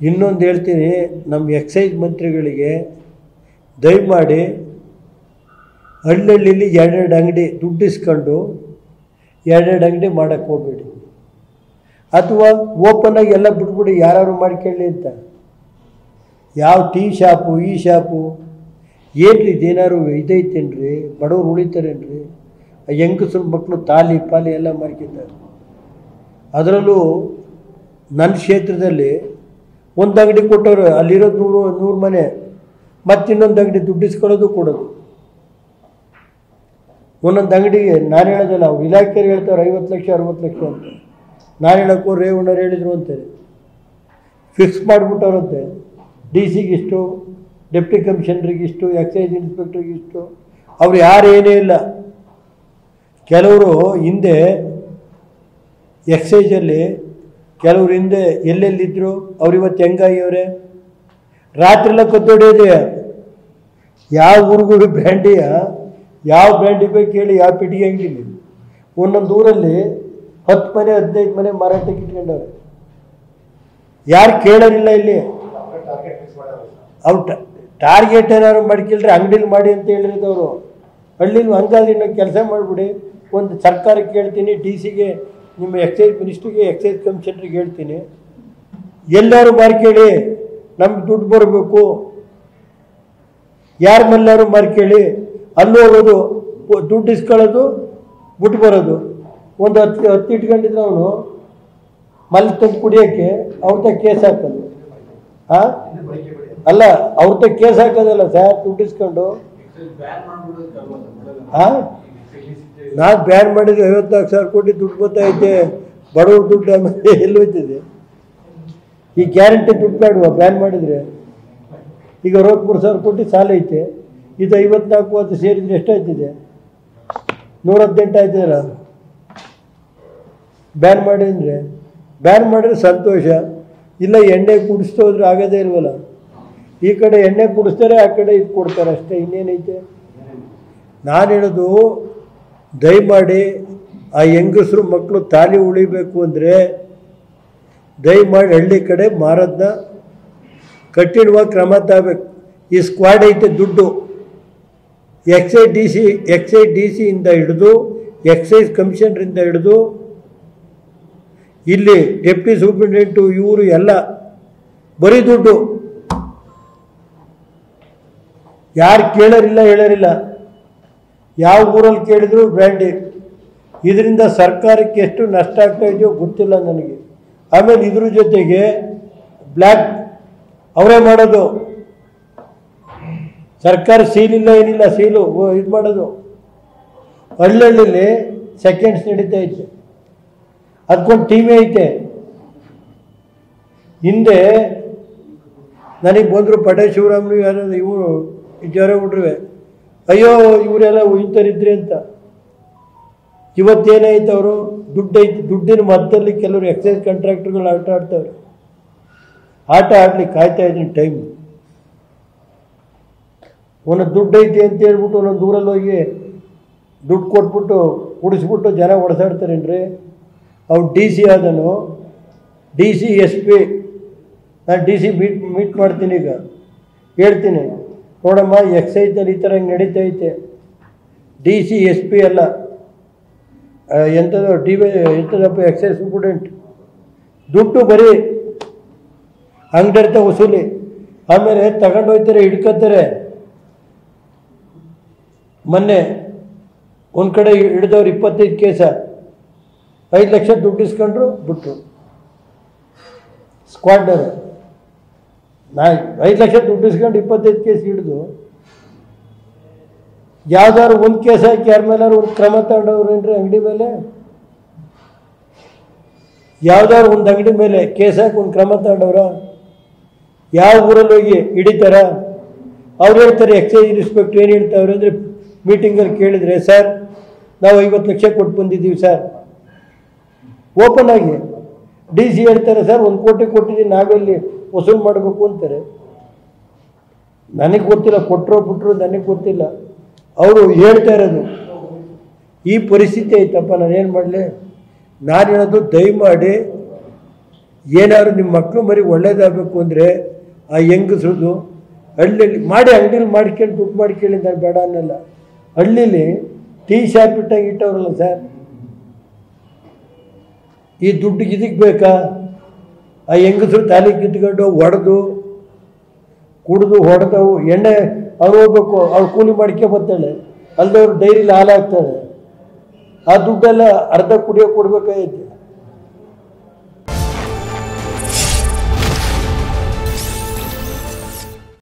ಇನ್ನೊಂದು ಹೇಳ್ತೀನಿ, ನಮ್ಮ ಎಕ್ಸೈಸ್ ಮಂತ್ರಿಗಳಿಗೆ ದಯಮಾಡಿ ಹಳ್ಳಿಯಲ್ಲಿ ಎರಡೆರಡು ಅಂಗಡಿ ದುಡ್ಡು ಇಸ್ಕೊಂಡು ಎರಡೆರಡು ಅಂಗಡಿ ಮಾಡೋಕ್ಕೆ ಹೋಗಬೇಡಿ, ಅಥವಾ ಓಪನ್ನಾಗಿ ಎಲ್ಲ ಬಿಟ್ಬಿಡಿ, ಯಾರು ಮಾಡ್ಕೊಳ್ಳಿ ಅಂತ. ಯಾವ ಟೀ ಶಾಪು ಈ ಶಾಪು ಏನ್ರಿ ಇದೇನಾರು ಇದೈತೇನ್ರಿ, ಬಡವ್ರು ಉಳಿತಾರೇನ್ರಿ? ಹೆಂಗಸ್ರ ಮಕ್ಕಳು ತಾಲಿ ಪಾಲಿ ಎಲ್ಲ ಮಾರ್ಕಿದ್ದಾರೆ. ಅದರಲ್ಲೂ ನನ್ನ ಕ್ಷೇತ್ರದಲ್ಲಿ ಒಂದು ಅಂಗಡಿ ಕೊಟ್ಟವರು, ಅಲ್ಲಿರೋದು 100 ಮನೆ, ಮತ್ತಿನ್ನೊಂದು ಅಂಗಡಿ ದುಡ್ಡಿಸ್ಕೊಳ್ಳೋದು ಕೊಡೋದು. ಒಂದೊಂದು ಅಂಗಡಿಗೆ ನಾನು ಹೇಳೋದಲ್ಲ, ಅವ್ರು ಇಲಾಖೆಯವ್ರು ಹೇಳ್ತಾರೆ 50 ಲಕ್ಷ 60 ಲಕ್ಷ ಅಂತ. ನಾನು ಹೇಳೋಕ್ಕೋ ರೇವಣ್ಣರು ಹೇಳಿದ್ರು ಅಂತಾರೆ, ಫಿಕ್ಸ್ ಮಾಡಿಬಿಟ್ಟವ್ರಂತೆ. ಡಿ ಸಿಗಿಷ್ಟು, ಡೆಪ್ಟಿ ಕಮಿಷನರಿಗಿಷ್ಟು, ಎಕ್ಸೈಸ್ ಇನ್ಸ್ಪೆಕ್ಟ್ರಿಗಿಷ್ಟು, ಅವ್ರು ಯಾರು ಏನೇ ಇಲ್ಲ. ಕೆಲವರು ಹಿಂದೆ ಎಕ್ಸೈಜಲ್ಲಿ ಕೆಲವ್ರು ಹಿಂದೆ ಎಲ್ಲೆಲ್ಲಿದ್ದರು, ಅವ್ರು ಇವತ್ತು ಹೆಂಗಾಗಿವ್ರೆ. ರಾತ್ರಿಯೆಲ್ಲ ಕದ್ದೊಡೆಯೋದೆ. ಯಾವ ಊರುಗಳು ಬ್ರ್ಯಾಂಡಿಯ, ಯಾವ ಬ್ರ್ಯಾಂಡಿ ಬೇಕು ಹೇಳಿ, ಯಾವ ಪೆಟ್ಟಿಗೆ ಅಂಗಡಿಲಿ ಒಂದೊಂದು ಊರಲ್ಲಿ 10 ಮನೆ 15 ಮನೆ ಮಾರಾಟಕ್ಕೆ ಇಟ್ಕೊಂಡವ್ರೆ. ಯಾರು ಕೇಳೋರಿಲ್ಲ ಇಲ್ಲಿ. ಅವ್ರು ಟಾರ್ಗೆಟ್ ಏನಾದ್ರು ಮಾಡ್ಕಿಲ್ರಿ ಅಂಗಡಿಲಿ ಮಾಡಿ ಅಂತ ಹೇಳಿರೋದವರು. ಹಳ್ಳಿಲಿ ಹಂಗಾದ್ರೆ ಇನ್ನೂ ಕೆಲಸ ಮಾಡಿಬಿಡಿ. ಒಂದು ಸರ್ಕಾರಕ್ಕೆ ಹೇಳ್ತೀನಿ, ಡಿ ಸಿಗೆ, ನಿಮ್ಮ ಎಕ್ಸೈಸ್ ಮಿನಿಸ್ಟ್ರಿಗೆ, ಎಕ್ಸೈಸ್ ಕಮಿಷನರಿಗೆ ಹೇಳ್ತೀನಿ, ಎಲ್ಲರೂ ಮಾರ್ಕೇಳಿ, ನಮ್ಗೆ ದುಡ್ಡು ಬರಬೇಕು. ಯಾರ ಮಲ್ಲಾರು ಮಾರ್ಕೇಳಿ, ಅಲ್ಲಿ ಹೋಗೋದು, ದುಡ್ಡು ಇಸ್ಕೊಳ್ಳೋದು, ಬಿಟ್ಟು ಬರೋದು. ಒಂದು 10 ಇಟ್ಕೊಂಡಿದ್ರೆ ಅವನು ಮಲ್ಲಿ ತಂದು ಕುಡಿಯೋಕ್ಕೆ ಅವ್ರ ಕೇಸ್ ಹಾಕೋದು. ಹಾಂ ಅಲ್ಲ, ಅವ್ರ ಕೇಸ್ ಹಾಕೋದಲ್ಲ ಸರ್, ದುಡ್ಡು ಇಸ್ಕೊಂಡು. ಹಾಂ, ನಾನು ಬ್ಯಾನ್ ಮಾಡಿದ್ರೆ 54,000 ಕೋಟಿ ದುಡ್ಡು ಗೊತ್ತೈತೆ, ಬಡವ್ರ ದುಡ್ಡು ಆಮೇಲೆ ಎಲ್ಲಿ ಹೋಯ್ತದೆ. ಈ ಗ್ಯಾರಂಟಿ ದುಡ್ಡು ಬೇಡುವ ಬ್ಯಾನ್ ಮಾಡಿದರೆ. ಈಗ 63,000 ಕೋಟಿ ಸಾಲ ಐತೆ, ಇದು 54 ಅದು ಸೇರಿದರೆ ಎಷ್ಟಾಯ್ತಿದೆ? 118 ಆಯ್ತದಲ್ಲ. ಬ್ಯಾನ್ ಮಾಡಿ ಅಂದರೆ ಬ್ಯಾನ್ ಮಾಡಿದ್ರೆ ಸಂತೋಷ, ಇಲ್ಲ ಎಣ್ಣೆ ಕುಡಿಸ್ತಾ ಹೋದ್ರೆ ಆಗೋದೇ ಇಲ್ವಲ್ಲ. ಈ ಕಡೆ ಎಣ್ಣೆ ಕುಡಿಸ್ತಾರೆ, ಆ ಕಡೆ ಇದು ಕೊಡ್ತಾರೆ ಅಷ್ಟೇ, ಇನ್ನೇನೈತೆ. ನಾನು ಹೇಳೋದು, ದಯಮಾಡಿ ಆ ಹೆಂಗಸರು ಮಕ್ಕಳು ತಾಲಿ ಉಳಿಬೇಕು ಅಂದರೆ ದಯಮಾಡಿ ಹಳ್ಳಿ ಕಡೆ ಮಾರೋದನ್ನ ಕಠಿಣವಾಗಿ ಕ್ರಮ ತಗೋಬೇಕು. ಈ ಸ್ಕ್ವಾಡ್ ಐತೆ ದುಡ್ಡು, ಎಕ್ಸೈಸ್ ಡಿ ಸಿಯಿಂದ ಹಿಡಿದು, ಎಕ್ಸೈಸ್ ಕಮಿಷನರಿಂದ ಹಿಡಿದು, ಇಲ್ಲಿ ಡೆಪ್ಟಿ ಸೂಪ್ರಿಂಟೆಂಡೆಂಟು, ಇವರು ಎಲ್ಲ ಬರೀ ದುಡ್ಡು. ಯಾರು ಕೇಳೋರಿಲ್ಲ ಹೇಳೋರಿಲ್ಲ. ಯಾವ ಊರಲ್ಲಿ ಕೇಳಿದ್ರು ಬ್ರ್ಯಾಂಡಿ. ಇದರಿಂದ ಸರ್ಕಾರಕ್ಕೆ ಎಷ್ಟು ನಷ್ಟ ಆಗ್ತಾ ಇದೆಯೋ ಗೊತ್ತಿಲ್ಲ ನನಗೆ. ಆಮೇಲೆ ಇದ್ರ ಜೊತೆಗೆ ಬ್ಲ್ಯಾಕ್ ಅವರೇ ಮಾಡೋದು. ಸರ್ಕಾರ ಸೀಲಿಲ್ಲ ಏನಿಲ್ಲ, ಸೀಲು ಇದು ಮಾಡೋದು. ಹಳ್ಳಿಯಲ್ಲಿ ಸೆಕೆಂಡ್ಸ್ ನಡೀತಾ ಐತೆ, ಅದಕ್ಕೊಂದು ಟೀಮೇ ಐತೆ. ಹಿಂದೆ ನನಗೆ ಬಂದರು ಪಟೇ ಶಿವರಾಮ್ನು, ಯಾರು ಇವರು ಜ್ವರ ಬಿಟ್ರುವೆ, ಅಯ್ಯೋ ಇವರೆಲ್ಲ ಇಂಥರಿದ್ರಿ ಅಂತ. ಇವತ್ತೇನಾಯ್ತು, ಅವರು ದುಡ್ಡೈತಿ, ದುಡ್ಡಿನ ಮಧ್ಯದಲ್ಲಿ ಕೆಲವರು ಎಕ್ಸೈಸ್ ಕಾಂಟ್ರಾಕ್ಟರ್ಗಳು ಆಟ ಆಡ್ತವ್ರೆ. ಆಟ ಆಡ್ಲಿಕ್ಕೆ ಕಾಯ್ತಾ ಇದ್ದೀನಿ ಟೈಮ್. ಒಂದೊಂದು ದುಡ್ಡು ಐತಿ ಅಂತ ಹೇಳ್ಬಿಟ್ಟು ಒಂದೊಂದು ಊರಲ್ಲಿ ಹೋಗಿ ದುಡ್ಡು ಕೊಟ್ಬಿಟ್ಟು ಕುಡಿಸ್ಬಿಟ್ಟು ಜನ ಹೊಡೆಸಾಡ್ತಾರೇನ್ರಿ. ಅವ್ರು ಡಿ ಸಿ ಆದನು, ಡಿ ಸಿ SP, ನಾನು ಡಿ ಸಿ ಮೀಟ್ ಮಾಡ್ತೀನಿ. ಈಗ ಹೇಳ್ತೀನಿ, ನೋಡಮ್ಮ ಎಕ್ಸೈಜ್ನಲ್ಲಿ ಈ ಥರ ಹಿಂಗೆ ನಡೀತಾ ಐತೆ. ಡಿ ಸಿ SP ಅಲ್ಲ, ಎಂಥದ್ದು ಎಂಥದಪ್ಪ ಎಕ್ಸೈಸ್ ಸೂಪ್ರಿಂಟೆಂಟ್. ದುಡ್ಡು ಬರೀ ಅಂಗಡಿರ್ತ ವಸೂಲಿ, ಆಮೇಲೆ ತಗೊಂಡು ಹೋಗ್ತಾರೆ, ಹಿಡ್ಕೊತಾರೆ. ಮೊನ್ನೆ ಒಂದು ಕಡೆ ಹಿಡಿದವ್ರು 25 ಕೇಸ, 5 ಲಕ್ಷ ದುಡ್ಡು ಇಸ್ಕೊಂಡ್ರು, ಬಿಟ್ಟರು. ಸ್ಕ್ವಾಡ್ನವರು 5 ಲಕ್ಷ ದುಡ್ಡು ಇಸ್ಕೊಂಡು 25 ಕೇಸ್ ಹಿಡಿದು, ಯಾವ್ದಾದ್ರು ಒಂದು ಕೇಸ್ ಹಾಕಿ ಯಾರ ಮೇಲಾದ್ರು ಒಂದು ಕ್ರಮ ತಗೊಂಡವ್ರೇನ್ರಿ? ಅಂಗಡಿ ಮೇಲೆ ಯಾವ್ದಾದ್ರು ಒಂದು ಅಂಗಡಿ ಮೇಲೆ ಕೇಸ್ ಹಾಕಿ ಒಂದು ಕ್ರಮ ತಗೊಂಡವ್ರ? ಯಾವ ಊರಲ್ಲಿ ಹೋಗಿ ಹಿಡಿತಾರ? ಅವ್ರು ಹೇಳ್ತಾರೆ, ಎಕ್ಸೈಸ್ ಇನ್ಸ್ಪೆಕ್ಟ್ರ್ ಏನು ಹೇಳ್ತಾವ್ರೆ ಅಂದರೆ, ಮೀಟಿಂಗಲ್ಲಿ ಕೇಳಿದರೆ, ಸರ್ ನಾವು 50 ಲಕ್ಷ ಕೊಟ್ಟು ಬಂದಿದ್ದೀವಿ ಸರ್. ಓಪನ್ ಆಗಿ ಡಿ ಸಿ ಹೇಳ್ತಾರೆ, ಸರ್ 1 ಕೋಟಿ ಕೊಟ್ಟಿದ್ದೀನಿ, ನಾವೆಲ್ಲಿ ವಸೂಲು ಮಾಡಬೇಕು ಅಂತಾರೆ. ನನಗೆ ಗೊತ್ತಿಲ್ಲ, ಕೊಟ್ಟರೋ ಬಿಟ್ಟರು ನನಗೆ ಗೊತ್ತಿಲ್ಲ. ಅವರು ಹೇಳ್ತಾ ಇರೋದು ಈ ಪರಿಸ್ಥಿತಿ ಐತಪ್ಪ. ನಾನೇನು ಮಾಡಲಿ? ನಾನು ಹೇಳೋದು, ದಯಮಾಡಿ ಏನಾದ್ರು ನಿಮ್ಮ ಮಕ್ಕಳು ಮರಿ ಒಳ್ಳೇದಾಗಬೇಕು ಅಂದರೆ ಆ ಹೆಂಗಸ್ರದ್ದು ಹಳ್ಳಿಯಲ್ಲಿ ಮಾಡಿ ಅಂಗಡಿಲಿ ಮಾಡ್ಕೊಂಡು ದುಡ್ಡು ಮಾಡ್ಕೊಳ್ಳಿ ನಾನು ಬೇಡ ಅನ್ನಲ್ಲ. ಹಳ್ಳೀಲಿ ಟೀ ಶಾಪ್ ಇಟ್ಟಂಗೆ ಇಟ್ಟವ್ರಲ್ಲ ಸರ್, ಈ ದುಡ್ಡಿಗೆ ಇದಕ್ಕೆ ಬೇಕಾ? ಆ ಹೆಂಗಸರು ತಾಲಿ ಕಿತ್ಕೊಂಡು ಹೊಡೆದು ಕುಡಿದು ಹೊಡೆದವು ಎಣ್ಣೆ ಅವ್ರು ಹೋಗ್ಬೇಕು, ಅವ್ರು ಕೂಲಿ ಮಾಡ್ಕೊ ಬರ್ತಾಳೆ, ಅಲ್ಲದವ್ರು ಡೈರಿಲಿ ಹಾಲು ಹಾಕ್ತಾಳೆ, ಆ ದುಡ್ಡೆಲ್ಲ ಅರ್ಧ ಕುಡಿಯೋಕೆ ಕೊಡ್ಬೇಕಾಗೈತೆ.